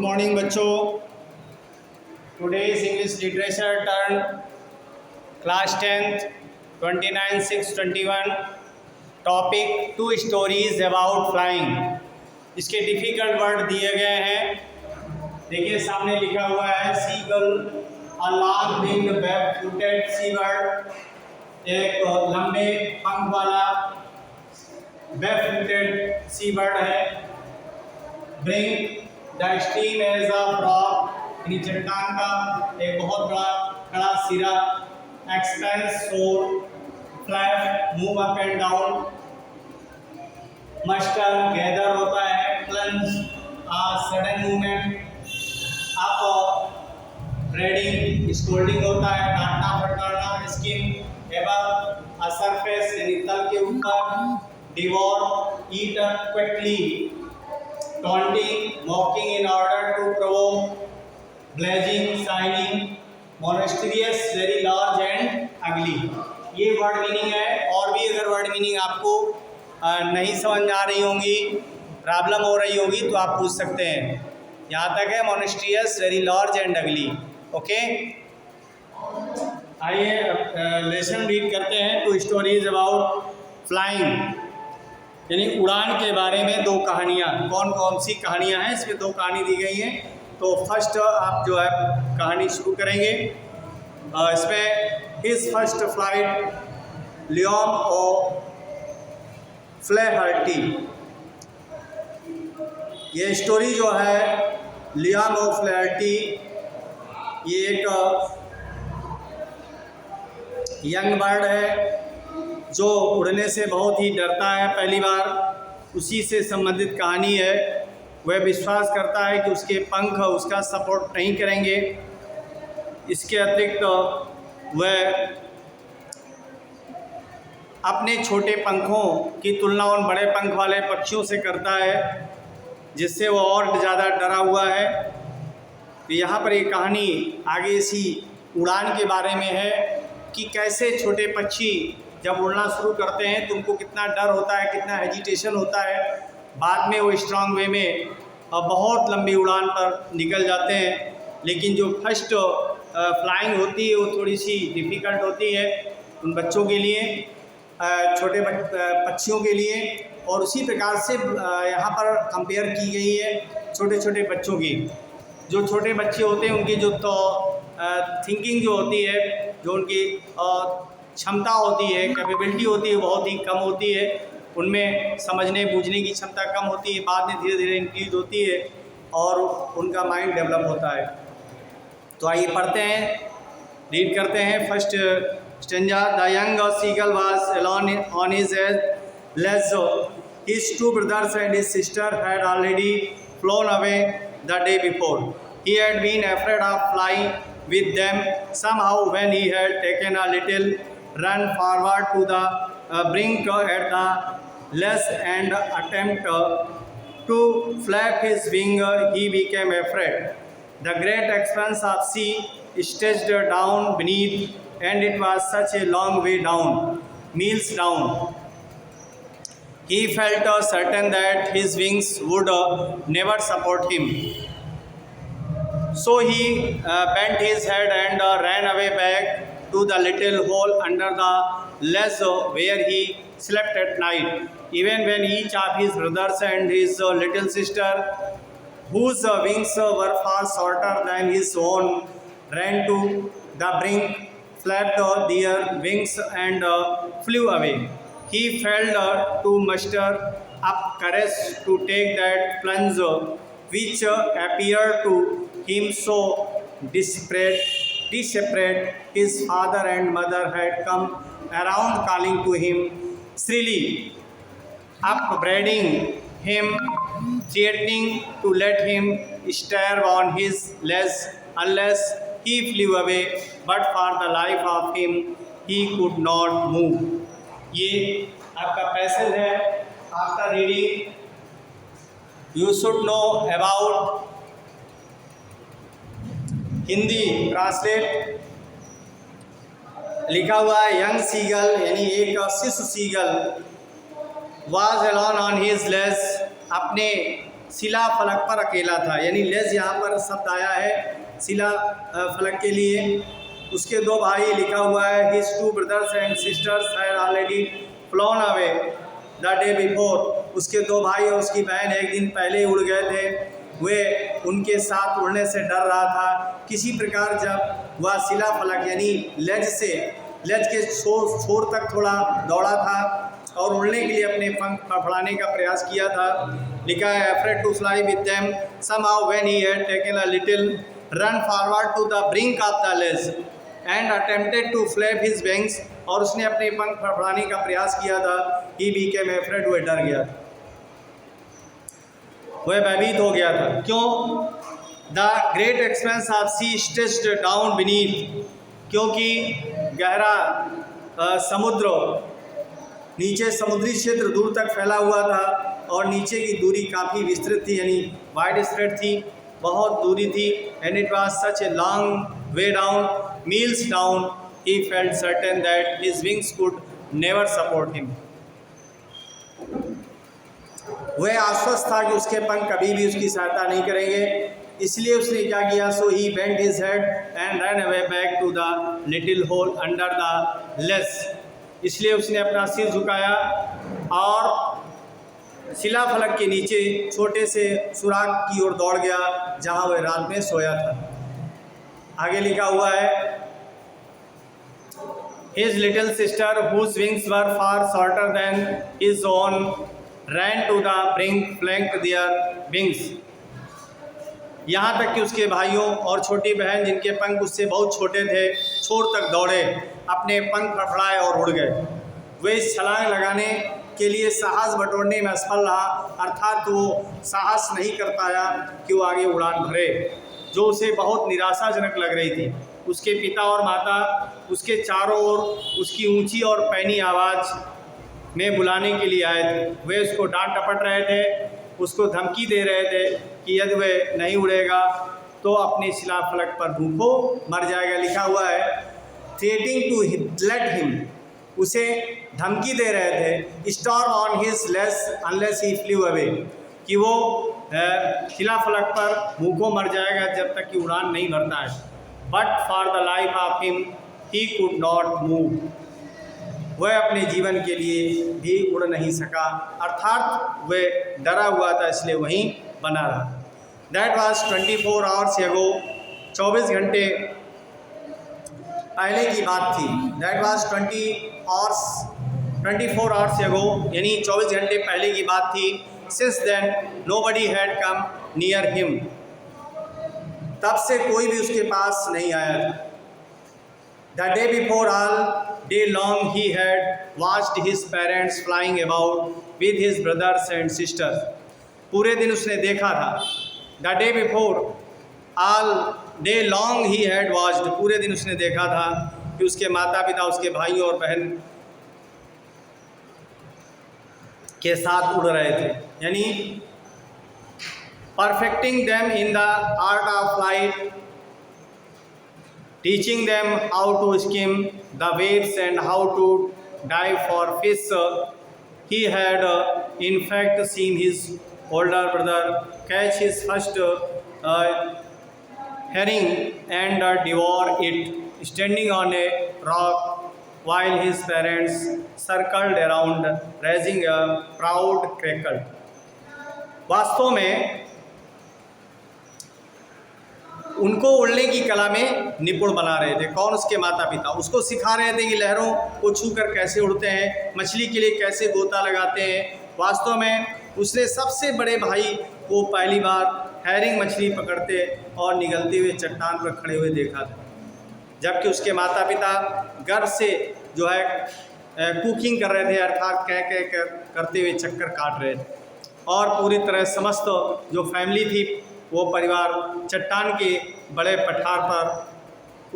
Morning बच्चों। Today's English literature term class 10th 29/6/21। Topic 2 stories about flying. इसके difficult word दिए गए हैं। देखिए सामने लिखा हुआ है seagull, a long winged web footed sea bird, एक लंबे पंख वाला वेब फुटेड सी बर्ड है। Brink the steep edge a frog, यानी चट्टान का एक बहुत बड़ा खड़ा सिरा। Expanse soar, flap move up and down. Muster gather होता है। Plunge sudden movement. Upbraiding scolding होता है, डांटना फटकारना। स्किन एबव अ सरफेस, यानी तल के ऊपर। Devour eat up quickly. Taunting, mocking in order to provoke. Blazing, shining. Monstrous, very large and ugly। ये वर्ड मीनिंग है। और भी अगर वर्ड मीनिंग आपको नहीं समझ आ रही होंगी, प्रॉब्लम हो रही होगी, तो आप पूछ सकते हैं। यहाँ तक है मॉन्स्ट्रियस, वेरी लार्ज एंड अगली। ओके, आइए लेसन रीड करते हैं। 2 स्टोरीज अबाउट फ्लाइंग, यानी उड़ान के बारे में 2 कहानियाँ। कौन कौन सी कहानियाँ हैं? इसमें 2 कहानी दी गई हैं। तो फर्स्ट आप जो है कहानी शुरू करेंगे। इसमें हिज फर्स्ट फ्लाइट लियोम ओ फ्लेहर्टी। ये स्टोरी जो है लियोम ओ फ्लेहर्टी, ये एक यंग बर्ड है जो उड़ने से बहुत ही डरता है पहली बार। उसी से संबंधित कहानी है। वह विश्वास करता है कि उसके पंख उसका सपोर्ट नहीं करेंगे। इसके अतिरिक्त वह अपने छोटे पंखों की तुलना उन बड़े पंख वाले पक्षियों से करता है, जिससे वह और ज़्यादा डरा हुआ है। तो यहाँ पर एक कहानी आगे इसी उड़ान के बारे में है कि कैसे छोटे पक्षी जब उड़ना शुरू करते हैं तो उनको कितना डर होता है, कितना हेजिटेशन होता है। बाद में वो स्ट्रांग वे में बहुत लंबी उड़ान पर निकल जाते हैं। लेकिन जो फर्स्ट फ्लाइंग होती है वो थोड़ी सी डिफ़िकल्ट होती है उन बच्चों के लिए, छोटे पक्षियों के लिए। और उसी प्रकार से यहाँ पर कंपेयर की गई है छोटे छोटे बच्चों की। जो छोटे बच्चे होते हैं उनकी जो थिंकिंग जो होती है, जो उनकी क्षमता होती है, कैपेबिलिटी होती है, बहुत ही कम होती है। उनमें समझने बूझने की क्षमता कम होती है। बाद में धीरे धीरे इंक्रीज होती है और उनका माइंड डेवलप होता है। तो आइए पढ़ते हैं, रीड करते हैं। First stanza. The young seagull was alone on his ledge. His 2 brothers and his sister had already flown away the day before. He had been afraid of flying with them. Somehow when he had taken a little run forward to the brink at the ledge and attempt to flap his wing, he became afraid. The great expanse of sea stretched down beneath, and it was such a long way down, miles down. He felt certain that his wings would never support him. So he bent his head and ran away back to the little hole under the ledge where he slept at night. Even when each of his brothers and his little sister, whose wings were far shorter than his own, ran to the brink, flapped their wings and flew away. He failed to muster up courage to take that plunge, which appeared to him so desperate. His father and mother had come around calling to him shrilly, upbraiding him, threatening to let him stare on his ledge unless he flew away, but for the life of him he could not move. ये आपका passage है, आपका reading. You should know about Hindi translate. लिखा हुआ है young seagull, यानी एक शिशु seagull, was alone on his ledge, अपने शिला फलक पर अकेला था, यानी लेज यहाँ पर शब्द आया है शिला फलक के लिए। उसके दो भाई लिखा हुआ है, his two brothers and sisters had already phloem away the day before. उसके दो भाई और उसकी बहन एक दिन पहले ही उड़ गए थे। वे उनके साथ उड़ने से डर रहा था। किसी प्रकार जब वह शिला फलक यानी लेज के छोर तक थोड़ा दौड़ा था और उड़ने के लिए अपने पंख फड़फड़ाने का प्रयास किया था। लिखा है, afraid to fly with them somehow when he had taken a little run forward to the brink of the ledge and attempted to flap his wings. और उसने अपने पंख फड़फड़ाने का प्रयास किया था। ही बीकेम अफ्रेड, वह डर गया था, वह भयभीत हो गया था। क्यों? The great expanse of sea stretched down beneath, क्योंकि गहरा समुद्र नीचे समुद्री क्षेत्र दूर तक फैला हुआ था और नीचे की दूरी काफ़ी विस्तृत थी, यानी वाइड स्प्रेड थी, बहुत दूरी थी। And it was such a long way down, meals down, he felt certain that his wings could never support him. वह आश्वस्त था कि उसके पंख कभी भी उसकी सहायता नहीं करेंगे। इसलिए उसने क्या किया, so he bent his head and run away back to the little hole under the ledge. इसलिए उसने अपना सिर झुकाया और शिला फलक के नीचे छोटे से सुराग की ओर दौड़ गया जहां वह रात में सोया था। आगे लिखा हुआ है, His little sister, whose wings were far shorter than his own, ran to the brink, flanked their wings. यहाँ तक कि उसके भाइयों और छोटी बहन जिनके पंख उससे बहुत छोटे थे, छोर तक दौड़े, अपने पंख फड़फड़ाए और उड़ गए। वे इस छलांग लगाने के लिए साहस बटोरने में असफल रहा, अर्थात वो साहस नहीं कर पाया कि वो आगे उड़ान भरे, जो उसे बहुत निराशाजनक लग रही थी। उसके पिता और माता उसके चारों ओर उसकी ऊंची और पैनी आवाज़ में बुलाने के लिए आए थे। वे उसको डांट डपट रहे थे, उसको धमकी दे रहे थे कि यदि वह नहीं उड़ेगा तो अपने शिला फलक पर भूखो मर जाएगा। लिखा हुआ है, थ्रेटिंग टू लेट हिम, उसे धमकी दे रहे थे, storm on his less unless he flu away, कि वो शिला फलक पर भूखों मर जाएगा जब तक कि उड़ान नहीं भरता है। But for the life of him he could not move, वह अपने जीवन के लिए भी उड़ नहीं सका, अर्थात वह डरा हुआ था, इसलिए वहीं बना रहा। दैट वॉज 24 आवर्स एगो, 24 घंटे पहले की बात थी। दैट वॉज 24 आवर्स एगो, यानी 24 घंटे पहले की बात थी। Since then nobody had come near him, तब से कोई भी उसके पास नहीं आया था। The day before all day long he had watched his parents flying about with his brothers and sisters, पूरे दिन उसने देखा था। The day before all day long he had watched, पूरे दिन उसने देखा था कि उसके माता पिता उसके भाइयों और बहन के साथ उड़ रहे थे, यानी perfecting them in the art of flight, teaching them how to skim the waves and how to dive for fish. He had in fact seen his older brother catch his first herring and devour it, standing on a rock while his parents circled around, raising a proud crackle. वास्तव में उनको उड़ने की कला में निपुण बना रहे थे। कौन? उसके माता पिता। उसको सिखा रहे थे कि लहरों को छूकर कैसे उड़ते हैं, मछली के लिए कैसे गोता लगाते हैं। वास्तव में उसने सबसे बड़े भाई को पहली बार हैरिंग मछली पकड़ते और निगलते हुए चट्टान पर खड़े हुए देखा था, जबकि उसके माता पिता गर्व से जो है कुकिंग कर रहे थे, अर्थात कह कह करते हुए चक्कर काट रहे थे, और पूरी तरह समस्त जो फैमिली थी वो परिवार चट्टान के बड़े पठार पर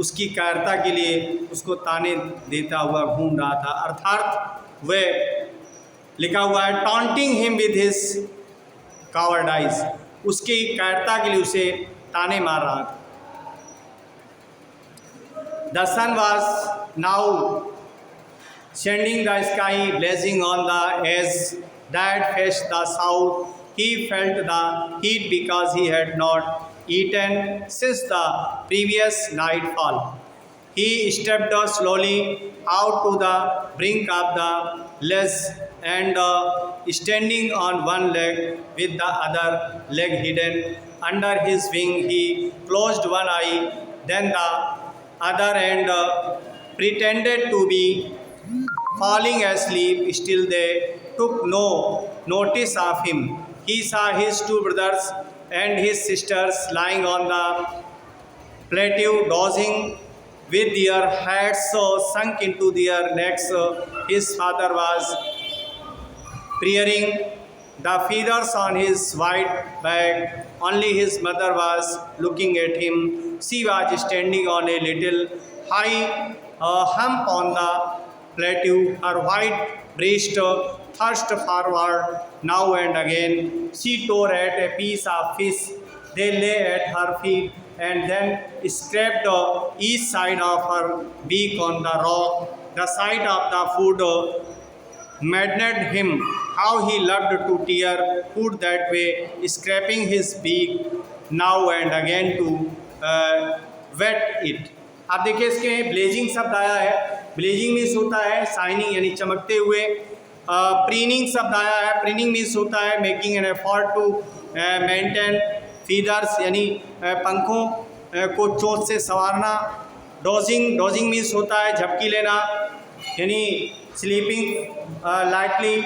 उसकी कायरता के लिए उसको ताने देता हुआ घूम रहा था, अर्थात वह लिखा हुआ है taunting him with his cowardice, उसकी कायरता के लिए उसे ताने मार रहा था। The sun was now sending the sky blazing on the edge that face the south, He felt the heat because he had not eaten since the previous nightfall. He stepped slowly out to the brink of the ledge and standing on one leg with the other leg hidden under his wing, he closed one eye, then the other, and pretended to be falling asleep. Still they took no notice of him. He saw his two brothers and his sisters lying on the plateau, dozing with their heads sunk into their necks. His father was prearing the feathers on his white back. Only his mother was looking at him. She was standing on a little high hump on the plateau, her white breast thrust forward now and again. She tore at a piece of fish. They lay at her feet and then scraped each side of her beak on the rock. The sight of the food maddened him. How he loved to tear food that way, scraping his beak now and again to wet it. आप देखिए इसके blazing शब्द आया है। Blazing means होता है shining यानी चमकते हुए। प्रीनिंग शब्द आया है। प्रीनिंग मीन्स होता है making an effort to maintain feathers यानी पंखों को चोंच से संवारना। डॉजिंग मीन्स होता है झपकी लेना यानी स्लीपिंग लाइटली।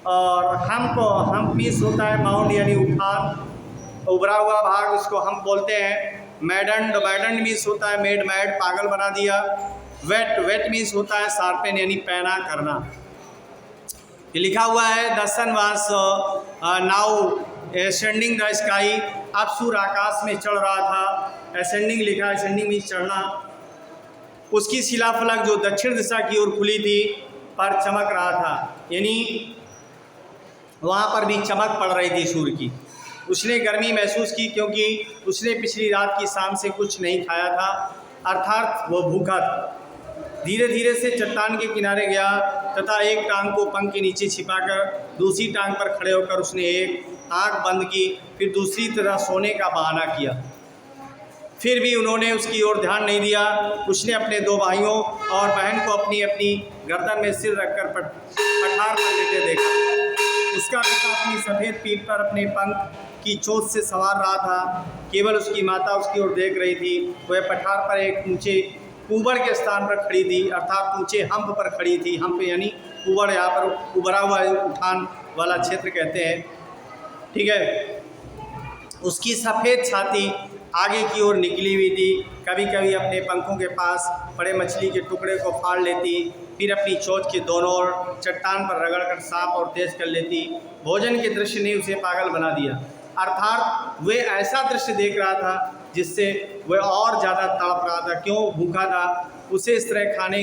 और हम्प मीन्स होता है माउंड यानी उठान, उभरा हुआ भाग, उसको हम बोलते हैं। मैडन्ड मीन्स होता है मेड मैड, पागल बना दिया। वेट मीन्स होता है शार्पन यानी पैना करना। ये लिखा हुआ है the sun was now ascending the sky, अब सूर्य आकाश में चढ़ रहा था। असेंडिंग लिखा है, असेंडिंग मीन्स चढ़ना। उसकी शिलाफलक जो दक्षिण दिशा की ओर खुली थी पर चमक रहा था, यानी वहाँ पर भी चमक पड़ रही थी सूर्य की। उसने गर्मी महसूस की क्योंकि उसने पिछली रात की शाम से कुछ नहीं खाया था, अर्थात वो भूखा था। धीरे धीरे से चट्टान के किनारे गया तथा एक टांग को पंख के नीचे छिपाकर दूसरी टांग पर खड़े होकर उसने एक आंख बंद की, फिर दूसरी तरह सोने का बहाना किया। फिर भी उन्होंने उसकी ओर ध्यान नहीं दिया। उसने अपने दो भाइयों और बहन को अपनी अपनी गर्दन में सिर रखकर पठार पर लेटे देखा। उसका पिता अपनी सफ़ेद पीठ पर अपने पंख की चोंच से सवार रहा था। केवल उसकी माता उसकी ओर देख रही थी। वह पठार पर एक ऊंचे ऊबड़ के स्थान पर खड़ी थी, अर्थात ऊंचे हम्प पर खड़ी थी। हम्प यानी ऊबड़, यहाँ पर उभरा हुआ उठान वाला क्षेत्र कहते हैं, ठीक है। उसकी सफ़ेद छाती आगे की ओर निकली हुई थी। कभी कभी अपने पंखों के पास पड़े मछली के टुकड़े को फाड़ लेती, फिर अपनी चोंच के दोनों ओर चट्टान पर रगड़कर साफ और तेज कर लेती। भोजन के दृश्य ने उसे पागल बना दिया, अर्थात वे ऐसा दृश्य देख रहा था जिससे वह और ज़्यादा तड़प रहा था। क्यों? भूखा था। उसे इस तरह खाने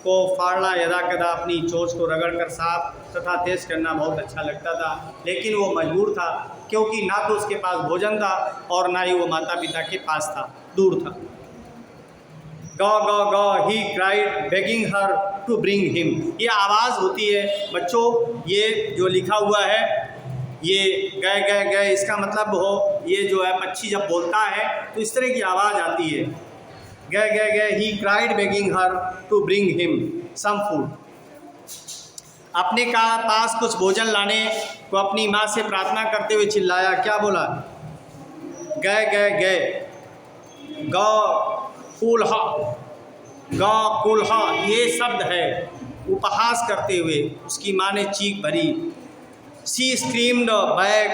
को फाड़ना, यदा कदा अपनी चोंच को रगड़कर साफ तथा तेज करना बहुत अच्छा लगता था, लेकिन वो मजबूर था क्योंकि ना तो उसके पास भोजन था और ना ही वो माता पिता के पास था, दूर था। Go he cried begging her to bring him. ये आवाज़ होती है बच्चों, ये जो लिखा हुआ है ये गए गए गए, इसका मतलब हो ये जो है पक्षी जब बोलता है तो इस तरह की आवाज़ आती है। गए गए गए, he cried begging her to bring him some food. अपने का पास कुछ भोजन लाने को अपनी माँ से प्रार्थना करते हुए चिल्लाया। क्या बोला? गए गए गए, गौ कुल्हा ये शब्द है उपहास करते हुए। उसकी माँ ने चीख भरी। She screamed back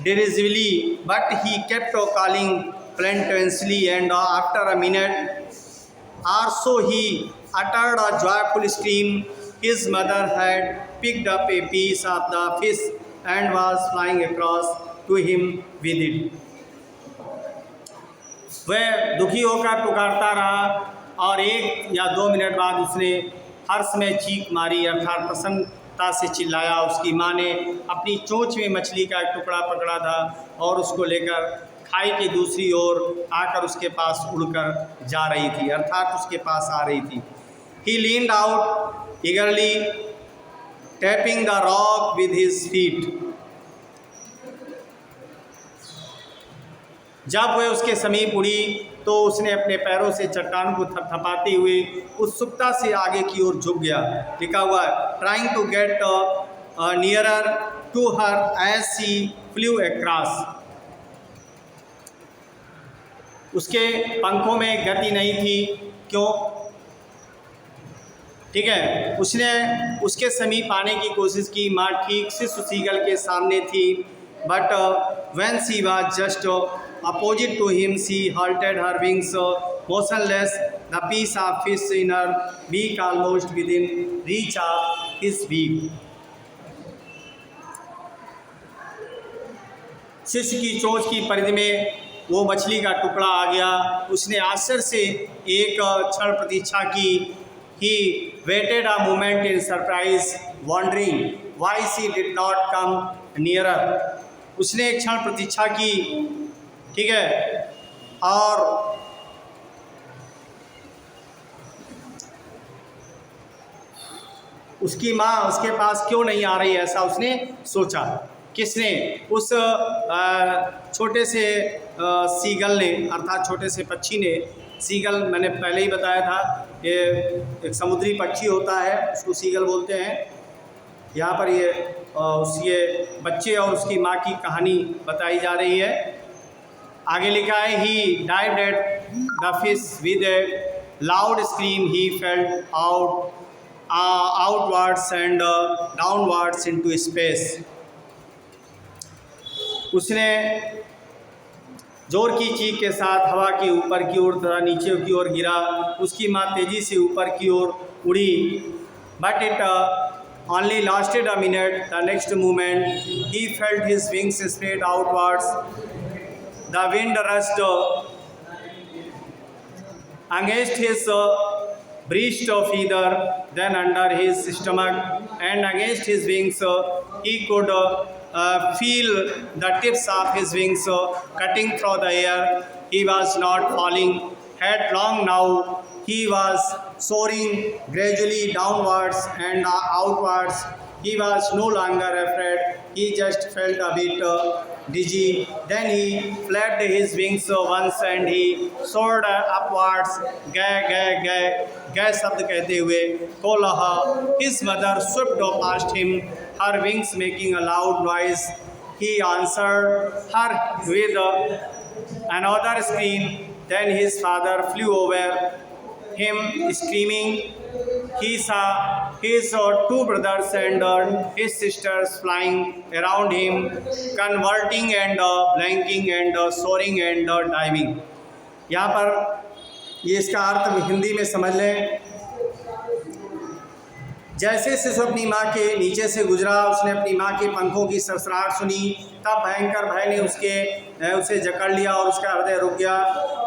derisively, but he kept calling plaintively, and after a minute or so he uttered a joyful scream. His mother had picked up a piece of the fish and was flying across to him with it. वह दुखी होकर पुकारता रहा और 1 या 2 minute बाद उसने हर्ष में चीख मारी, अर्थात प्रसन्नता से चिल्लाया। उसकी माँ ने अपनी चोंच में मछली का एक टुकड़ा पकड़ा था और उसको लेकर खाई की दूसरी ओर आकर उसके पास उड़कर जा रही थी, अर्थात उसके पास आ रही थी। He leaned out eagerly tapping the rock with his feet. जब वह उसके समीप उड़ी तो उसने अपने पैरों से चट्टान को थपथपाते हुए उत्सुकता से आगे की ओर झुक गया। लिखा हुआ है, trying to get nearer to her as she flew across. उसके पंखों में गति नहीं थी। क्यों? ठीक है, उसने उसके समीप आने की कोशिश की। माँ ठीक शिशु सीगल के सामने थी, but when she was just opposite to him, she halted her wings motionless, the piece of fish in her beak almost within reach of his beak. शिशु की चोंच की परिधि में वो मछली का टुकड़ा आ गया। उसने आश्चर्य से एक क्षण प्रतीक्षा की। He waited a moment in surprise, wondering why she did not come nearer. उसने एक क्षण प्रतीक्षा की, ठीक है, और उसकी माँ उसके पास क्यों नहीं आ रही, ऐसा उसने सोचा। किसने? उस छोटे से सीगल ने, अर्थात छोटे से पक्षी ने। सीगल मैंने पहले ही बताया था, ये एक समुद्री पक्षी होता है, उसको सीगल बोलते हैं। यहाँ पर ये उसके बच्चे और उसकी माँ की कहानी बताई जा रही है। आगे लिखा है, he dived at the fish with a loud scream. He fell outwards and downwards into space. उसने जोर की चीख के साथ हवा के ऊपर की ओर तथा नीचे की ओर गिरा। उसकी माँ तेजी से ऊपर की ओर उड़ी, but it only lasted a minute. The next moment he felt his wings spread outwards. The wind rushed against his breast feather, then under his stomach and against his wings. He could feel the tips of his wings cutting through the air. He was not falling headlong now. He was soaring gradually downwards and outwards. He was no longer afraid. He just felt a bit dizzy. Then he flapped his wings once and he soared upwards. Gai शब्द कहते हुए कोलाहा, his mother swept past him, her wings making a loud noise. He answered her with another scream. Then his father flew over him screaming. He saw his two brothers and his sisters flying around him, converting and blanking and soaring and diving. यहाँ पर ये इसका अर्थ हिंदी में समझ लें। जैसे शिशु अपनी माँ के नीचे से गुजरा, उसने अपनी माँ के पंखों की सरसराहट सुनी, तब भयंकर भय ने उसे जकड़ लिया और उसका हृदय रुक गया।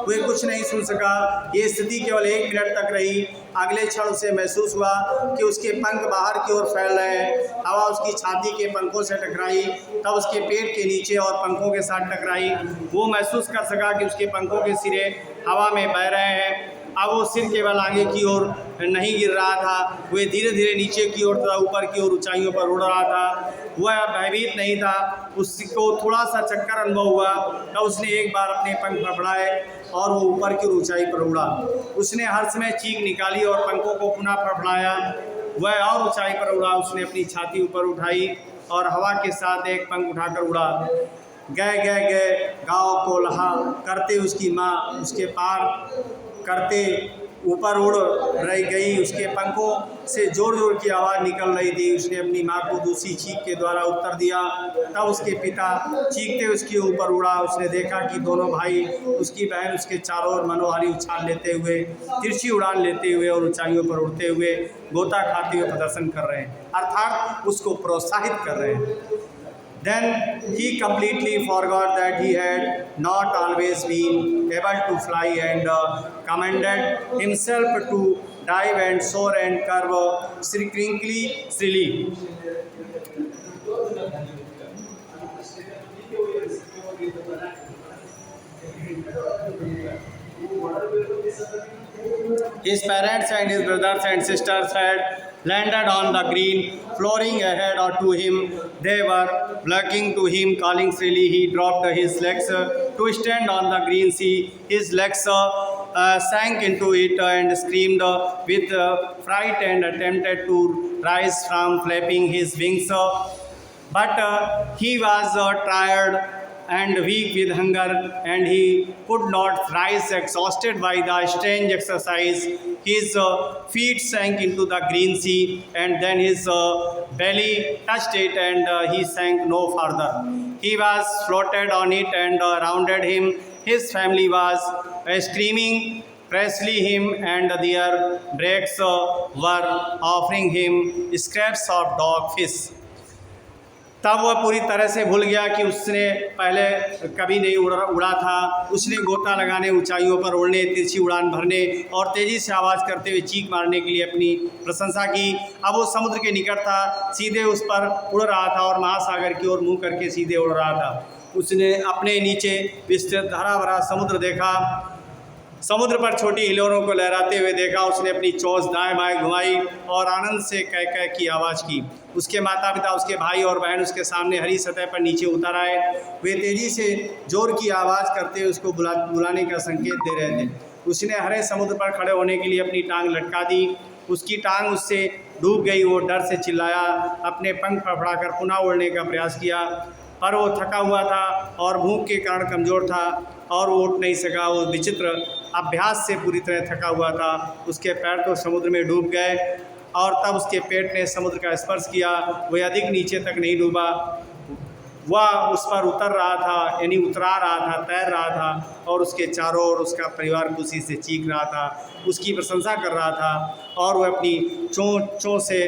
वह कुछ नहीं सुन सका। ये स्थिति केवल 1 मिनट तक रही। अगले क्षण उसे महसूस हुआ कि उसके पंख बाहर की ओर फैल रहे हैं। हवा उसकी छाती के पंखों से टकराई, तब उसके पेट के नीचे और पंखों के साथ टकराई। वो महसूस कर सका कि उसके पंखों के सिरे हवा में बह रहे हैं। अब वो सिर केवल आगे की ओर नहीं गिर रहा था, वह धीरे धीरे नीचे की ओर तथा ऊपर की ओर ऊंचाइयों पर उड़ रहा था। वह भयभीत नहीं था। उसको थोड़ा सा चक्कर अनुभव हुआ, तब उसने एक बार अपने पंख फड़फड़ाए और वो ऊपर की ऊंचाई पर उड़ा। उसने हर्ष में चीख निकाली और पंखों को पुनः फड़फड़ाया। वह और ऊंचाई पर उड़ा। उसने अपनी छाती ऊपर उठाई और हवा के साथ एक पंख उठाकर उड़ा। गए गाँव को लहा करते उसकी माँ उसके पार करते ऊपर उड़ रही गई। उसके पंखों से जोर जोर की आवाज़ निकल रही थी। उसने अपनी माँ को दूसरी चीख के द्वारा उत्तर दिया। तब उसके पिता चीखते उसके ऊपर उड़ा। उसने देखा कि दोनों भाई, उसकी बहन उसके चारों ओर मनोहारी उछाल लेते हुए, तिरछी उड़ान लेते हुए और ऊंचाइयों पर उड़ते हुए गोता खाते हुए प्रदर्शन कर रहे हैं, अर्थात उसको प्रोत्साहित कर रहे हैं। Then he completely forgot that he had not always been able to fly and commanded himself to dive and soar and curve shrilly. His parents and his brothers and sisters had landed on the green, flooring ahead or to him. They were blocking to him, calling shrilly. He dropped his legs to stand on the green sea. His legs sank into it and screamed with fright and attempted to rise from flapping his wings. But he was tired and weak with hunger, and he could not rise. Exhausted by the strange exercise, his feet sank into the green sea, and then his belly touched it, and he sank no further. He was floated on it, and rounded him his family was screaming precisely him, and their brakes were offering him scraps of dog fish. तब वह पूरी तरह से भूल गया कि उसने पहले कभी नहीं उड़ा था। उसने गोता लगाने, ऊंचाइयों पर उड़ने, तिरछी उड़ान भरने और तेज़ी से आवाज़ करते हुए चीख मारने के लिए अपनी प्रशंसा की। अब वो समुद्र के निकट था, सीधे उस पर उड़ रहा था और महासागर की ओर मुंह करके सीधे उड़ रहा था। उसने अपने नीचे विस्तृत हरा भरा समुद्र देखा, समुद्र पर छोटी हिलोरों को लहराते हुए देखा। उसने अपनी चोंच दाएं बाएं घुमाई और आनंद से कह कह की आवाज़ की। उसके माता पिता, उसके भाई और बहन उसके सामने हरी सतह पर नीचे उतर आए। वे तेज़ी से जोर की आवाज़ करते हुए उसको बुलाने का संकेत दे रहे थे। उसने हरे समुद्र पर खड़े होने के लिए अपनी टांग लटका दी। उसकी टांग उससे डूब गई। वो डर से चिल्लाया, अपने पंख फड़फड़ाकर पुनः उड़ने का प्रयास किया, पर वो थका हुआ था और भूख के कारण कमज़ोर था और वो उठ नहीं सका। वो विचित्र अभ्यास से पूरी तरह थका हुआ था। उसके पैर तो समुद्र में डूब गए और तब उसके पेट ने समुद्र का स्पर्श किया। वह अधिक नीचे तक नहीं डूबा, वह उस पर उतर रहा था, यानी उतरा रहा था, तैर रहा था, और उसके चारों ओर उसका परिवार खुशी से चीख रहा था, उसकी प्रशंसा कर रहा था, और वह अपनी चोंच से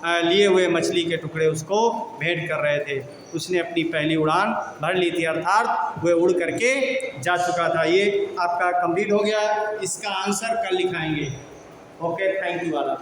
लिए हुए मछली के टुकड़े उसको भेंट कर रहे थे। उसने अपनी पहली उड़ान भर ली थी, अर्थात वह उड़ करके जा चुका था। ये आपका कंप्लीट हो गया। इसका आंसर कल लिखाएंगे। ओके, थैंक यू वाला।